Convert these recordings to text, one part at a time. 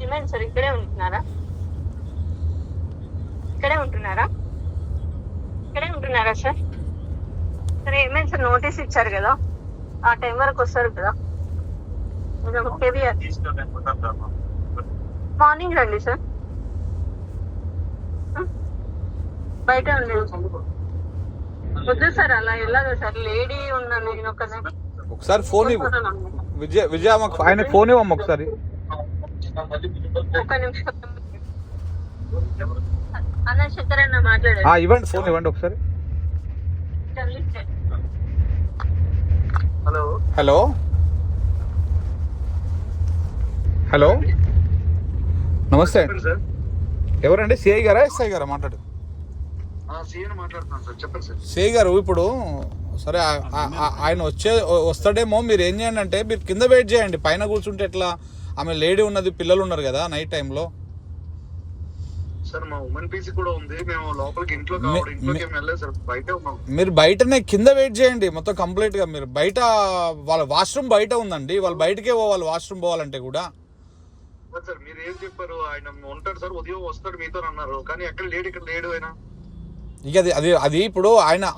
ఏమైంది సార్? ఇక్కడే ఉంటున్నారా? ఇక్కడే ఉంటున్నారా? ఇక్కడే ఉంటున్నారా సార్? సరే, ఏమైంది సార్? నోటీస్ ఇచ్చారు కదా, ఆ టైం వరకు వస్తారు కదా. మార్నింగ్ రండి సార్. బయట ఉండేది వద్దు సార్, అలా వెళ్ళదు సార్. లేడీ ఉన్నాను నేను ఒకసారి ఫోన్ ఇవ్వు విజయ ఆయన ఫోన్ ఇవ్వమ్మ ఒకసారి. ఒక నిమిషం అన్న, శంకర్ అన్న మాట్లాడారు. ఇవ్వండి, ఫోన్ ఇవ్వండి ఒకసారి. హలో హలో హలో నమస్తే అండి. సార్, ఎవరండి? సిఐ గారా ఎస్ఐ గారా? మాట్లాడు. మాట్లాడుతున్నాను సార్, చెప్పండి సార్. సిఐ గారు, ఇప్పుడు సరే ఆయన వస్తాడేమో, మీరు ఏం చేయండి అంటే మీరు కింద వెయిట్ చేయండి. పైన కూర్చుంటే ఎట్లా? ఆమె లేడీ ఉన్నది, పిల్లలు ఉన్నారు కదా నైట్ టైంలో. సార్, మా ఉమెన్ పీసీ కూడా ఉంది. మేము లోపలికి ఇంట్లోకి వెళ్ళలేదు సార్, బయట ఉన్నాం. మీరు బయటనే కింద వెయిట్ చేయండి మొత్తం కంప్లీట్ గా. మీరు బయట, వాళ్ళ వాష్రూమ్ బయట ఉందండి, వాళ్ళు బయటకే పోవాలి వాష్రూమ్ పోవాలంటే కూడా. సార్, మీరు ఏం చెప్పారు? ఆయన ఉంటాడు సార్, ఉదయం వస్తాడు మీతో అన్నారు, కానీ ఎక్కడ లేడు, ఇక్కడ లేడు ఆయన. ఇక అది ఇప్పుడు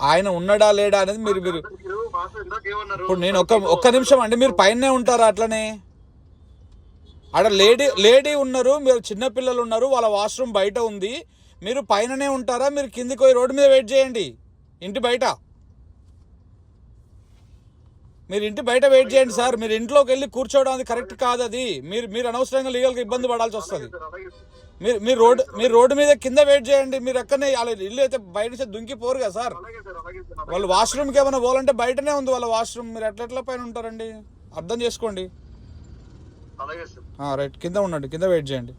ఆయన ఉన్నాడా లేడా అనేది మీరు ఇప్పుడు నేను ఒక్క నిమిషం అండి, మీరు పైనే ఉంటారా? అట్లనే ఆడ లేడీ ఉన్నారు, మీరు చిన్నపిల్లలు ఉన్నారు, వాళ్ళ వాష్రూమ్ బయట ఉంది. మీరు పైననే ఉంటారా? మీరు కిందికి పోయి రోడ్డు మీద వెయిట్ చేయండి. ఇంటి బయట మీరు ఇంటి బయట వెయిట్ చేయండి సార్. మీరు ఇంట్లోకి వెళ్ళి కూర్చోవడం అది కరెక్ట్ కాదు. అది మీరు అనవసరంగా లీగల్గా ఇబ్బంది పడాల్సి వస్తుంది. మీరు రోడ్డు మీద కింద వెయిట్ చేయండి. మీరు ఎక్కడనే ఇల్లు అయితే బయట నుంచి దుంకిపోరు కదా సార్. వాళ్ళు వాష్రూమ్కి ఏమైనా పోవాలంటే బయటనే ఉంది వాళ్ళ వాష్రూమ్. మీరు ఎట్లా పైన ఉంటారండి? అర్థం చేసుకోండి. రైట్, కింద ఉండండి, కింద వెయిట్ చేయండి.